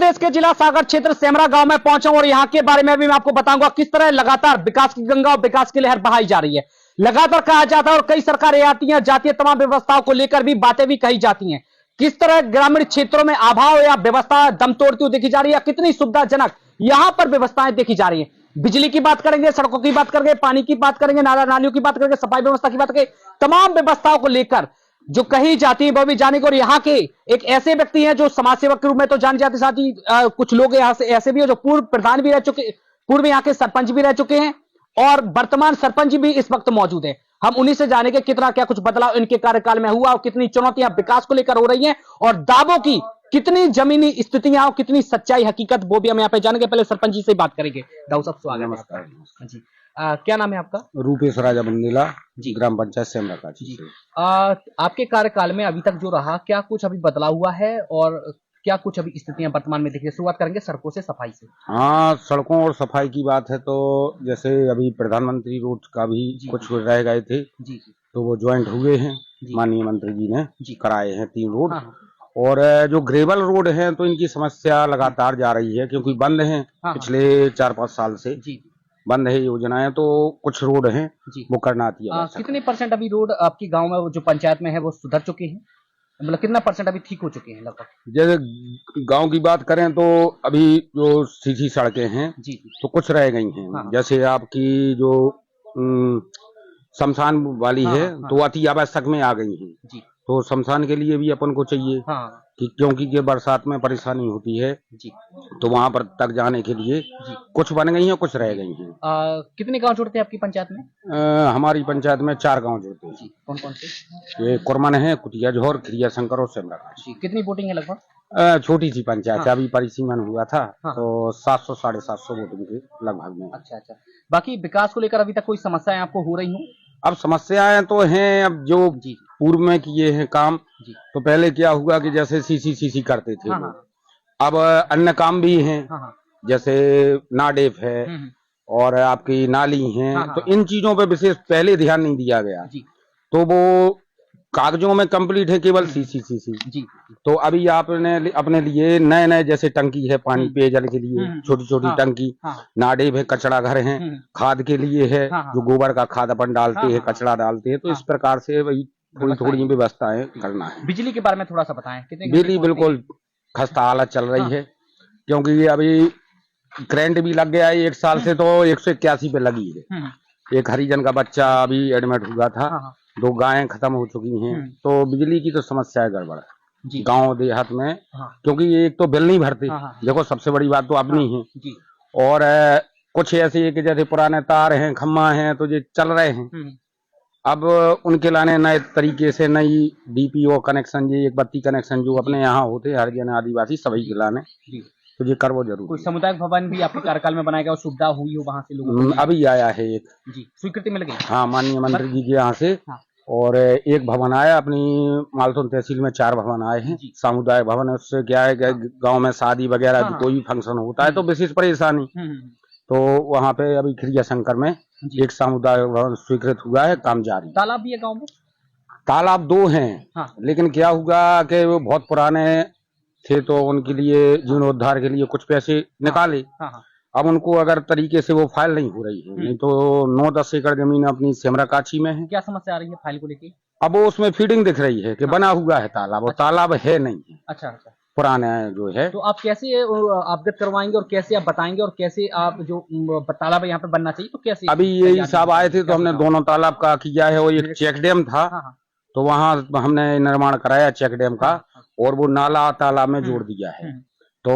प्रदेश के जिला सागर क्षेत्र सेमरा गांव में पहुंचा और यहां के बारे में भी मैं आपको बताऊंगा किस तरह लगातार विकास की गंगा और विकास की लहर बहाई जा रही है। लगातार कहा जाता है और कई सरकारें आती हैं जाती है, तमाम व्यवस्थाओं को लेकर भी बातें भी कही जाती हैं। किस तरह ग्रामीण क्षेत्रों में अभाव या व्यवस्था दम तोड़ती हुई देखी जा रही है, कितनी सुविधाजनक यहां पर व्यवस्थाएं देखी जा रही है। बिजली की बात करेंगे, सड़कों की बात करेंगे, पानी की बात करेंगे, नाला नालियों की बात करेंगे, सफाई व्यवस्था की बात करेंगे, तमाम व्यवस्थाओं को लेकर जो कही जाती है वह भी जानेंगे। और यहाँ के एक ऐसे व्यक्ति हैं जो समाज सेवक के रूप में तो जाने जाते, साथ ही कुछ लोग यहाँ से ऐसे भी हैं जो पूर्व प्रधान भी रह चुके, पूर्व यहाँ के सरपंच भी रह चुके हैं और वर्तमान सरपंच भी इस वक्त मौजूद है। हम उन्हीं से जानेंगे कितना क्या कुछ बदलाव इनके कार्यकाल में हुआ और कितनी चुनौतियां विकास को लेकर हो रही हैं और दावों की कितनी जमीनी स्थितियां और कितनी सच्चाई हकीकत वो भी हम यहाँ पे जानेंगे। पहले सरपंच जी से बात करेंगे। दाऊ साहब स्वागत है। नमस्कार जी। क्या नाम है आपका? रूपेश राजा बंदीला जी, ग्राम पंचायत सेमरा का जी। आपके कार्यकाल में अभी तक जो रहा, क्या कुछ अभी बदलाव हुआ है और क्या कुछ अभी स्थितियां वर्तमान में देखिए? शुरुआत करेंगे सड़कों से, सफाई से। हाँ, सड़कों और सफाई की बात है तो जैसे अभी प्रधानमंत्री रोड का भी कुछ रह गए थे जी, तो वो ज्वाइंट हुए हैं, माननीय मंत्री जी ने कराए हैं 3 रोड। और जो ग्रेवल रोड हैं तो इनकी समस्या लगातार जा रही है क्योंकि बंद हैं पिछले 4-5 साल से बंद है योजनाएं, तो कुछ रोड हैं वो करना आती है। कितने % अभी रोड आपकी गांव में जो पंचायत में है वो सुधर चुके हैं? मतलब कितना % अभी ठीक हो चुके हैं लगभग? जैसे गांव की बात करें तो अभी जो सीधी सड़कें हैं तो कुछ रह गई हैं। जैसे आपकी जो शमशान वाली है तो अति आवश्यक में आ गई है, तो शमशान के लिए भी अपन को चाहिए कि क्योंकि ये बरसात में परेशानी होती है तो वहां पर तक जाने के लिए कुछ बन गई हैं, कुछ रह गई हैं। कितने गांव जुड़ते हैं आपकी पंचायत में? हमारी पंचायत में 4 गांव जुड़ते हैं। कौन कौन से? ये कुरमन है, कुटिया झोर, खिरिया शंकर और सेमरा। कितनी वोटिंग है लगभग? छोटी सी पंचायत है, अभी परिसीमन हुआ था तो 700-750 वोटिंग के लगभग में। अच्छा। बाकी विकास को लेकर अभी तक कोई समस्याएं आपको हो रही हूँ? अब समस्याएं तो हैं, अब जो पूर्व में किए हैं काम तो पहले क्या हुआ कि जैसे सीसी करते थे अब अन्य काम भी हैं, जैसे नाडेफ है और आपकी नाली हैं, तो इन चीजों पे विशेष पहले ध्यान नहीं दिया गया तो वो कागजों में कंप्लीट है केवल सीसी। तो अभी आपने अपने लिए नए जैसे टंकी है पानी पेयजल के लिए, छोटी टंकी, नाडेब है, कचरा घर है, खाद के लिए है, जो गोबर का खाद अपन डालते हैं, कचरा डालते हैं, तो इस प्रकार से वही थोड़ी व्यवस्थाएं करना है। बिजली के बारे में थोड़ा सा बताएं। बिजली बिल्कुल खस्ता हालत चल रही है क्योंकि अभी करंट भी लग गया है 1 साल से, तो 181 पे लगी है। एक हरिजन का बच्चा अभी एडमिट हुआ था, 2 गायें खत्म हो चुकी हैं, तो बिजली की तो समस्या है गड़बड़ है गांव देहात में क्योंकि ये एक तो बिल नहीं भरते, देखो सबसे बड़ी बात तो अपनी है, और कुछ ऐसे है कि जैसे पुराने तार हैं, खम्मा हैं तो ये चल रहे हैं, अब उनके लाने नए तरीके से नई डीपीओ कनेक्शन, ये एक बत्ती कनेक्शन जो अपने यहाँ होते हैं हरिजन आदिवासी सभी के लाने, तो ये करवो जरूर। कोई सामुदायिक भवन भी आपके कार्यकाल में बनाया गया और सुविधा हुई हो वहाँ से लोगों को? अभी आया है एक स्वीकृति मिल गई? हाँ, माननीय मंत्री जी के यहाँ से और एक भवन आया, अपनी मालथुन तहसील में 4 भवन आए हैं सामुदायिक भवन। उससे क्या है कि गांव में शादी वगैरह कोई भी फंक्शन होता है तो विशेष परेशानी, तो वहाँ पे अभी खिरिया शंकर में एक सामुदायिक भवन स्वीकृत हुआ है, काम जारी। तालाब भी है गाँव में? तालाब 2 हैं लेकिन क्या हुआ कि वो बहुत पुराने थे तो उनके लिए जीर्णोद्धार के लिए कुछ पैसे निकाले, अब उनको अगर तरीके से वो फाइल नहीं हो रही है, नहीं तो 9-10 एकड़ जमीन अपनी सेमरा काछी में है। क्या समस्या आ रही है फाइल को लेके? अब वो उसमें फीडिंग दिख रही है कि बना हुआ है तालाब, और तालाब है नहीं है। अच्छा पुराना जो है। तो आप कैसे अवगत करवाएंगे और कैसे आप बताएंगे और कैसे आप जो तालाब यहाँ पे बनना चाहिए तो कैसे? अभी यही साहब आए थे तो हमने दोनों तालाब का किया है, वो एक चेक डैम था तो वहाँ हमने निर्माण कराया चेक डैम का और वो नाला तालाब में जोड़ दिया है, तो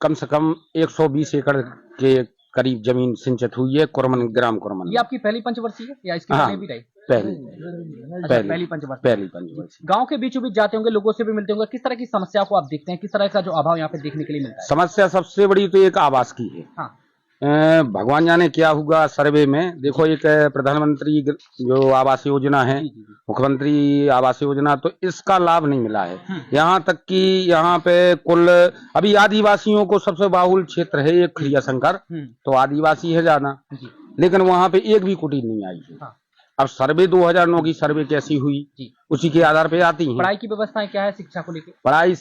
कम से कम 120 एकड़ के करीब जमीन सिंचित हुई है कुरमन, ग्राम कुरमन। ये आपकी पहली पंचवर्षीय है या इसके पहले भी रही? पहली पंचवर्षीय। गांव के बीचों बीच जाते होंगे, लोगों से भी मिलते होंगे, किस तरह की समस्या को आप देखते हैं, किस तरह का जो अभाव यहाँ पे देखने के लिए मिलता है? समस्या सबसे बड़ी तो एक आवास की है। भगवान जाने क्या हुआ सर्वे में, देखो एक प्रधानमंत्री जो आवास योजना है, मुख्यमंत्री आवास योजना, तो इसका लाभ नहीं मिला है। यहाँ तक कि यहाँ पे कुल अभी आदिवासियों को सबसे बाहुल क्षेत्र है एक खिरिया शंकर, तो आदिवासी है ज्यादा, लेकिन वहाँ पे एक भी कुटीर नहीं आई है। अब सर्वे 2009 की सर्वे कैसी हुई जी। उसी के आधार पे आती हैं। पढ़ाई की व्यवस्थाएं क्या है शिक्षा को लेकर? पढ़ाई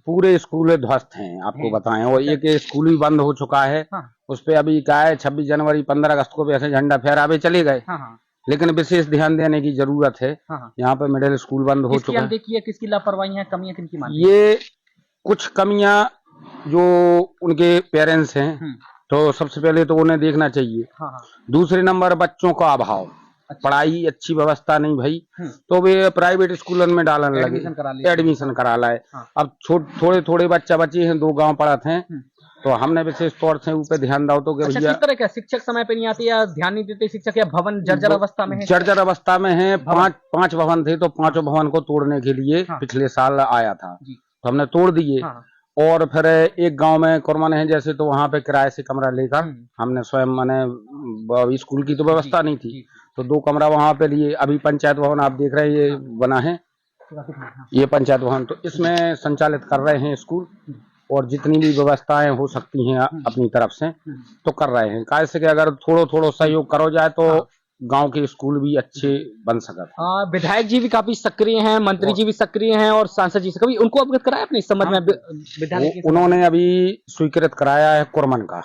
पूरे स्कूल ध्वस्त हैं आपको बताएं, और एक स्कूल भी बंद हो चुका है। हाँ। उस पे अभी क्या है 26 जनवरी 15 अगस्त को भी ऐसे झंडा फहरावे चले गए। हाँ। लेकिन विशेष ध्यान देने की जरूरत है। हाँ। यहाँ पे मिडिल स्कूल बंद हो चुका है। अनदेखी है, किसकी लापरवाही है, कमियां किनकी मानते ये कुछ कमियां जो उनके पेरेंट्स हैं, तो सबसे पहले तो उन्हें देखना चाहिए। हाँ। दूसरे नंबर बच्चों का अभाव, पढ़ाई अच्छी व्यवस्था नहीं भाई, तो वे प्राइवेट स्कूलों में डालने लगे, एडमिशन करा लाए। अब थोड़े थोड़े बच्चे हैं, 2 गांव पढ़त हैं, तो हमने विशेष तौर से ऊपर ध्यान दाओ तो अच्छा, भैया किस तरह का शिक्षक समय पे नहीं आते या ध्यान नहीं देते शिक्षक, या भवन जर्जर अवस्था में है? जर्जर अवस्था में है। 5 भवन थे, तो 5 भवन को तोड़ने के लिए पिछले साल आया था, तो हमने तोड़ दिए। और फिर एक गांव में कुरमन है जैसे, तो वहां पे किराए से कमरा लेकर हमने स्वयं, मैंने स्कूल की तो व्यवस्था नहीं थी, तो 2 कमरा वहां पे लिए। अभी पंचायत भवन आप देख रहे हैं ये बना है, ये पंचायत भवन, तो इसमें संचालित कर रहे हैं स्कूल, और जितनी भी व्यवस्थाएं हो सकती हैं अपनी तरफ से तो कर रहे हैं। कैसे कि अगर थोड़ा सहयोग करो जाए तो गांव के स्कूल भी अच्छे बन सकते हैं। विधायक जी भी काफी सक्रिय हैं, मंत्री जी भी सक्रिय हैं, और सांसद जी से कभी उनको अवगत कराया अपने समझ में? विधायक उन्होंने अभी स्वीकृत कराया है कुरमन का,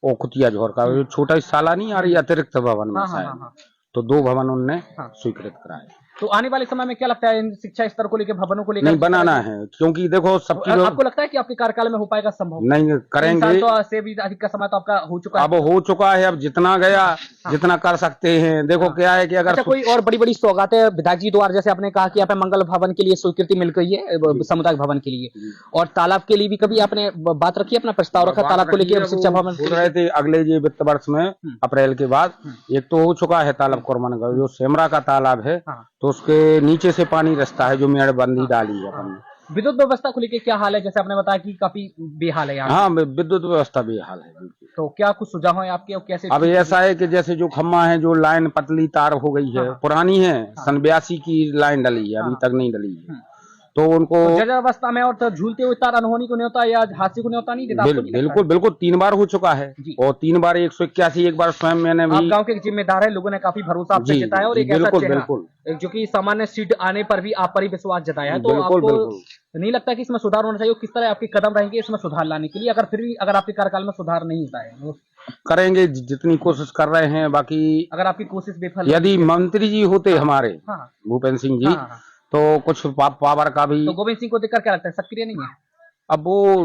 और कुतिया झोर का, छोटा साला नहीं आ रही अतिरिक्त भवन में शायद, तो 2 भवन उनने स्वीकृत कराए। तो आने वाले समय में क्या लगता है, इन शिक्षा स्तर को लेकर, भवनों को लेकर नहीं बनाना है, क्योंकि देखो सबकी आपको लगता है कि आपके कार्यकाल में हो पाएगा संभव? नहीं करेंगे, तो से भी अधिक का समय तो आपका हो चुका है। अब हो चुका है, अब जितना गया जितना कर सकते हैं। देखो क्या है कि अगर अच्छा, कोई और बड़ी बड़ी सौगातें विधायक जी द्वारा, जैसे आपने कहा कि यहाँ पे मंगल भवन के लिए स्वीकृति मिल गई है, सामुदायिक भवन के लिए, और तालाब के लिए भी कभी आपने बात रखी, अपना प्रस्ताव रखा तालाब को लेकर? शिक्षा भवन बोल रहे थे अगले ये वित्त वर्ष में अप्रैल के बाद, एक तो हो चुका है तालाब कुरमन का, जो सेमरा का तालाब है, तो उसके नीचे से पानी रास्ता है, जो मेड़बंदी डाली है अपन। विद्युत व्यवस्था को लेकर क्या हाल है? जैसे आपने बताया कि काफी बेहाल है यहाँ। हाँ, विद्युत व्यवस्था बेहाल है। तो क्या कुछ सुझाव है आपके, और कैसे? अब ऐसा है कि जैसे जो खम्मा है, जो लाइन पतली तार हो गई है, पुरानी है, सन 82 की लाइन डली है, अभी तक नहीं डली है, तो उनको जर्जर अवस्था में, और तो झूलते हुए तार अनहोनी को नहीं होता या हादसे को नहीं होता? नहीं देता? बिल्कुल 3 बार हो चुका है, और 3 बार 181, एक बार स्वयं मैंने भी। आप गांव के जिम्मेदार है, लोगों ने काफी भरोसा आप पे जताया, और एक ऐसा चेहरा जो कि सामान्य सीट आने पर भी आप पर ही विश्वास जताया है, तो आपको नहीं लगता कि इसमें सुधार होना चाहिए? किस तरह आपके कदम रहेंगे इसमें सुधार लाने के लिए, अगर फिर भी अगर आपके कार्यकाल में सुधार नहीं होता है? करेंगे, जितनी कोशिश कर रहे हैं। बाकी अगर आपकी कोशिश विफल, यदि मंत्री जी होते हमारे भूपेंद्र सिंह जी, तो कुछ पावर का भी। तो गोविंद सिंह को देखकर क्या लगता है, सक्रिय नहीं है? अब वो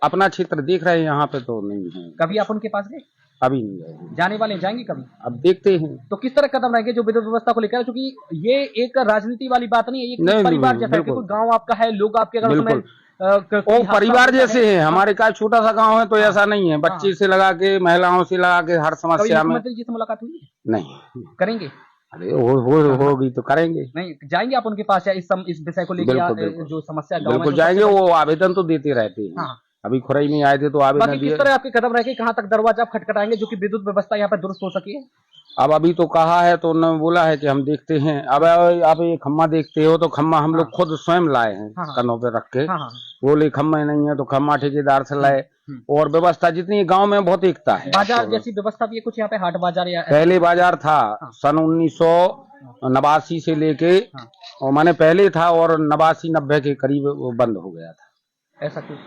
अपना क्षेत्र देख रहे हैं, यहाँ पे तो नहीं है। कभी आप उनके पास गए? अभी नहीं गए। जाने वाले जाएंगे कभी? अब देखते हैं। तो किस तरह कदम रहेंगे जो विद्युत व्यवस्था को लेकर, क्योंकि ये एक राजनीति वाली बात नहीं है, ये परिवार जैसा है, क्योंकि गाँव आपका है, लोग आपके अगर और परिवार जैसे है। हमारे का छोटा सा गांव है, तो ऐसा नहीं है, बच्चे से लगा के महिलाओं से लगा के हर समस्या में। मुख्यमंत्री जी से मुलाकात हुई? नहीं। करेंगे? अरे होगी तो करेंगे। नहीं जाएंगे आप उनके पास, या इस विषय को लेकर जो समस्या गांव में? बिल्कुल जाएंगे, वो आवेदन तो देते रहते हैं। अभी खुराई में आए थे तो आवेदन दिए। किस तरह आपके कदम रहेंगे, कहाँ तक दरवाजा आप खटखटाएंगे जो कि विद्युत व्यवस्था यहाँ पे दुरुस्त हो सके? अब अभी तो कहा है, तो उन्होंने बोला है कि हम देखते हैं। अब आप ये खम्मा देखते हो, तो खम्मा हम लोग खुद स्वयं लाए हैं, कनों पे रख के। बोले खम्मा नहीं है तो खम्मा ठेकेदार से लाए, और व्यवस्था जितनी गांव में बहुत एकता है। बाजार जैसी व्यवस्था भी है कुछ यहाँ पे, हाट बाजार? या पहले बाजार था सन 1989 से लेके, और मैंने पहले था, और 89-90 के करीब वो बंद हो गया था। ऐसा क्यों?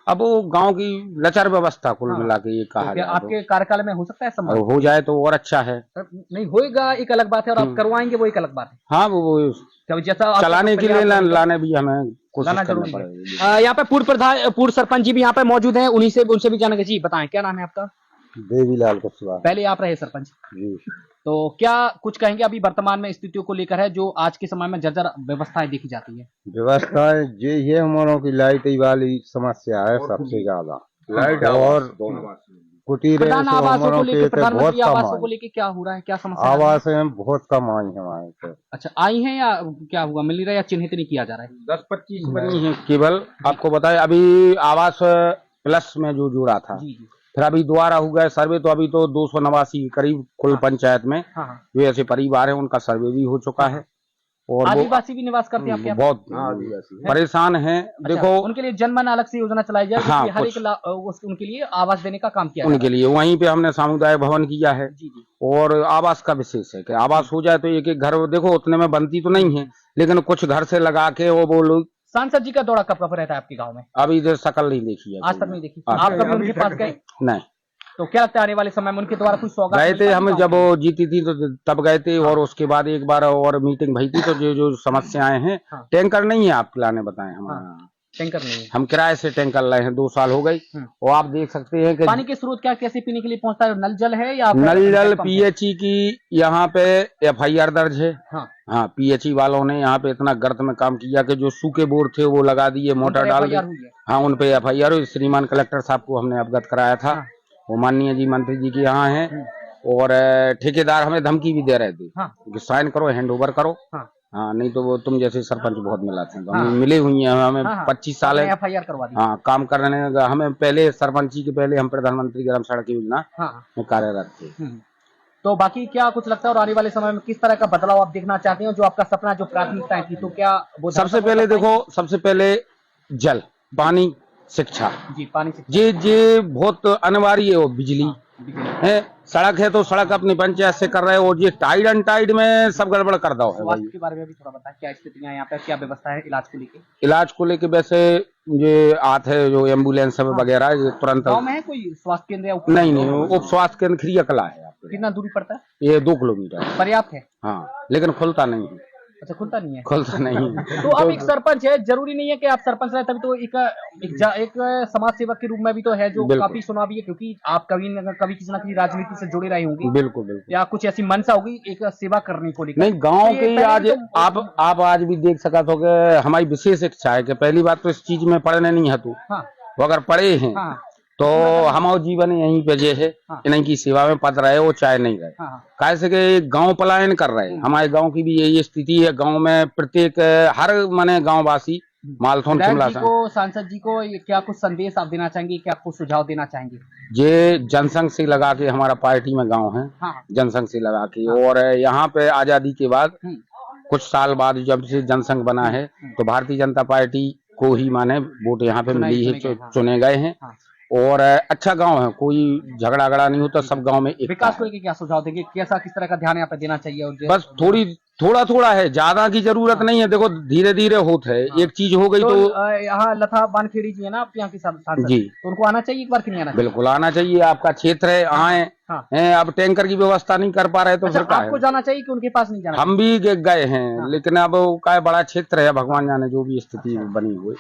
अब वो गांव की लचर व्यवस्था कुल मिला के ये कहा जाए। आपके कार्यकाल में हो सकता है संभव? हो जाए तो और अच्छा है। नहीं होएगा एक अलग बात है, और आप करवाएंगे वो एक अलग बात है। हाँ, वो जैसा चलाने के लिए लाने भी हमें कोशिश करना पड़ेगा। यहाँ पे पूर्व सरपंच जी भी यहाँ पे मौजूद हैं, उनसे भी जानेंगे। जी बताएं, क्या नाम है आपका? देवीलाल कुशवाहा। पहले आप रहे सरपंच जी। तो क्या कुछ कहेंगे अभी वर्तमान में स्थितियों को लेकर है, जो आज के समय में जर्जर व्यवस्थाएं देखी जाती है? व्यवस्थाएं ये हमारों की लाइट वाली समस्या है सबसे ज्यादा, लाइट और कुटीर प्रधान आवासों को लेकर, प्रधानमंत्री आवासों को लेकर क्या हो रहा है, क्या समस्या? आवासें बहुत कम आई है हमारे पे। अच्छा, आई हैं या क्या हुआ, मिल रहा है या चिन्हित नहीं किया जा रहा है? 10-25 बनी है केवल। आपको बताए अभी आवास प्लस में जो जुड़ा था, फिर अभी दोबारा हो गया सर्वे, तो अभी तो 289 करीब कुल पंचायत में जो ऐसे परिवार है उनका सर्वे भी हो चुका है, और आदिवासी भी निवास करते हैं आपके यहाँ? बहुत परेशान हैं। देखो उनके लिए जनमन अलग से योजना चलाई जाए, हाँ, हर एक उनके लिए आवास देने का काम किया उनके लिए वहीं पे हमने सामुदायिक भवन किया है। जी जी। और आवास का विशेष है कि आवास हो जाए तो एक एक घर, देखो उतने में बनती तो नहीं है, लेकिन कुछ घर से लगा के वो लोग। सांसद जी का दौरा कब कब रहता है आपके गाँव में? अभी इधर शकल नहीं देखी है, आज तक नहीं देखी। आप कभी उनके पास गए? नहीं। तो क्या लगता है आने वाले समय में उनके द्वारा कुछ सौगात गए थे मिलता है हम, गाँव जब में? वो जीती थी तो तब गए थे। और उसके बाद एक बार और मीटिंग भई थी, तो जो समस्याएं हैं, टैंकर नहीं है आपके लाने बताए हमारे यहाँ, टैंकर नहीं है। हम किराए से टैंकर लाए हैं, 2 साल हो गई। और आप देख सकते हैं कि पानी के स्रोत क्या कैसे पीने के लिए पहुंचता है? नल जल है या नल जल पीएचई की यहाँ पे एफआईआर दर्ज है। हाँ, पीएचई वालों ने यहाँ पे इतना गर्त में काम किया कि जो सूखे बोर थे वो लगा दिए, मोटर डाल दी। हाँ, उन पे एफआईआर हुई। श्रीमान कलेक्टर साहब को हमने अवगत कराया था, वो माननीय जी मंत्री जी के यहाँ हैं। और ठेकेदार हमें धमकी भी दे रहे थे कि साइन करो, हैंड ओवर करो। हाँ, नहीं तो वो तुम जैसे सरपंच बहुत मिलाते हैं। तो हमें मिले हुई हैं, हमें 25 साल है एफआईआर करवा दी। हाँ, काम करने। हमें पहले सरपंची के पहले हम प्रधानमंत्री ग्राम सड़क योजना में कार्यरत थे। तो बाकी क्या कुछ लगता है और आने वाले समय में किस तरह का बदलाव आप देखना चाहते हैं? जो आपका सपना, जो प्राथमिकताएं थी, तो क्या वो सबसे पहले देखो, सबसे पहले जल, पानी, शिक्षा जी, पानी ये बहुत अनिवार्य है। वो बिजली है, सड़क है तो सड़क अपनी पंचायत से कर रहे हो। ये टाइड अनटाइड में सब गड़बड़ कर दो है। स्वास्थ्य के बारे में भी थोड़ा बताएं, क्या स्थितियां यहाँ पे, क्या व्यवस्था है इलाज को लेके? इलाज को लेके वैसे ये आते है जो एम्बुलेंस वगैरह, ये तुरंत गाँव में है कोई स्वास्थ्य केंद्र या नहीं, उप स्वास्थ्य केंद्र खिरियाकला है। कितना दूरी पड़ता है? ये 2 किलोमीटर पर्याप्त है। हाँ, लेकिन खुलता नहीं है। अच्छा, खुलता नहीं है? खुलता नहीं। तो अब एक सरपंच है, जरूरी नहीं है कि आप सरपंच रहे तभी तो एक समाज सेवक के रूप में भी तो है, जो काफी सुना भी है, क्योंकि आप कभी न कभी किसी न किसी राजनीति से जुड़े रहे होंगे। बिल्कुल बिल्कुल। या कुछ ऐसी मंशा होगी एक सेवा करने को लेकर। नहीं, गांव के आज आप आज भी देख सका तो हमारी विशेष इच्छा है कि पहली बात तो इस चीज में पढ़ने नहीं है तू, वो अगर पढ़े हैं तो हमारा जीवन यहीं पे जे है, इन्हीं की सेवा में पद रहे हो चाहे नहीं रहे। कैसे के गांव पलायन कर रहे हैं, हमारे गांव की भी यही स्थिति है। गांव में प्रत्येक हर माने गांव वासी मालथोन शिमला को, सांसद जी को क्या कुछ संदेश आप देना चाहेंगे, क्या कुछ सुझाव देना चाहेंगे? ये जनसंघ से लगा के, हमारा पार्टी में गाँव है, जनसंघ से लगा के। और यहाँ पे आजादी के बाद कुछ साल बाद जब से जनसंघ बना है, तो भारतीय जनता पार्टी को ही माने वोट यहाँ पे मिली है, चुने गए हैं। और अच्छा गांव है, कोई झगड़ा अगड़ा नहीं होता, सब गांव में एक। विकास को लेकर क्या सुझाव देंगे, कैसा किस तरह का ध्यान यहाँ पे देना चाहिए? और बस थोड़ा है, ज्यादा की जरूरत नहीं है। देखो धीरे धीरे होता है, एक चीज हो गई तो यहाँ लता बानखेड़ी जी है ना आप यहाँ की सांसद जी, तो उनको आना चाहिए एक बार कि नहीं आना? बिल्कुल आना चाहिए, आपका क्षेत्र है, आए हैं। अब टैंकर की व्यवस्था नहीं कर पा रहे तो फिर आपको जाना चाहिए कि उनके पास नहीं जाना? हम भी गए हैं, लेकिन अब क्या बड़ा क्षेत्र है, भगवान जाने जो भी स्थिति बनी हुई।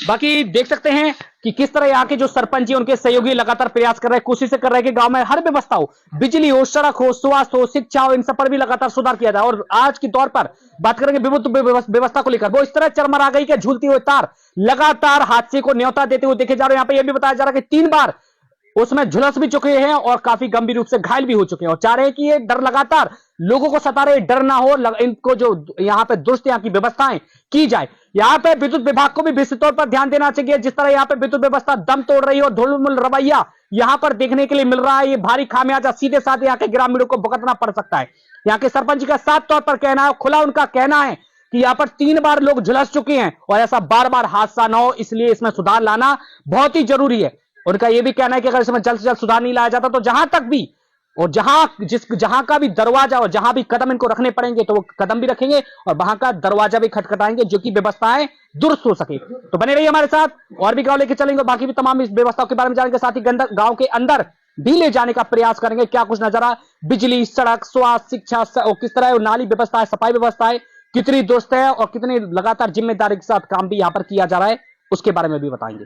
बाकी देख सकते हैं कि किस तरह यहाँ के जो सरपंच जी, उनके सहयोगी लगातार प्रयास कर रहे हैं, कोशिश कर रहे हैं कि गांव में हर व्यवस्था हो, बिजली हो, सड़क हो, स्वास्थ्य हो, शिक्षा हो, इन सब पर भी लगातार सुधार किया जाए। और आज के दौर पर बात करेंगे विद्युत व्यवस्था को लेकर, वो इस तरह चरमरा गई कि झूलती हुई तार लगातार हादसे को न्योता देते हुए देखे जा रहे हैं। यहाँ पे यह भी बताया जा रहा है कि 3 बार उसमें झुलस भी चुके हैं और काफी गंभीर रूप से घायल भी हो चुके हैं, और चाह रहे हैं कि ये डर लगातार लोगों को सता रहे, डर ना हो, इनको जो यहाँ पे दुरुस्त यहाँ की व्यवस्थाएं की जाए। यहाँ पे विद्युत विभाग को भी विस्तृत तौर पर ध्यान देना चाहिए। जिस तरह यहाँ पे विद्युत व्यवस्था दम तोड़ रही है और धुलमुल रवैया यहाँ पर देखने के लिए मिल रहा है, ये भारी खामियाजा सीधे साधे यहाँ के ग्रामीणों को भुगतना पड़ सकता है। यहाँ के सरपंच का साफ तौर पर कहना है, खुला उनका कहना है कि यहाँ पर 3 बार लोग झुलस चुके हैं और ऐसा बार-बार हादसा ना हो, इसलिए इसमें सुधार लाना बहुत ही जरूरी है। उनका यह भी कहना है कि अगर इसमें जल्द से जल्द सुधार नहीं लाया जाता तो जहां तक भी और जहां का भी दरवाजा और जहां भी कदम इनको रखने पड़ेंगे तो वो कदम भी रखेंगे और वहां का दरवाजा भी खटखटाएंगे, जो कि व्यवस्थाएं दुरुस्त हो सके। तो बने रहिए हमारे साथ, और भी गांव लेके चलेंगे, बाकी भी तमाम इस व्यवस्थाओं के बारे में जानेंगे, साथ ही गांव के अंदर भी ले जाने का प्रयास करेंगे। क्या कुछ नजारा, बिजली, सड़क, स्वास्थ्य, शिक्षा और किस तरह नाली व्यवस्था है, सफाई व्यवस्था है, कितनी दुरुस्त है और कितनी लगातार जिम्मेदारी के साथ काम भी यहाँ पर किया जा रहा है, उसके बारे में भी बताएंगे।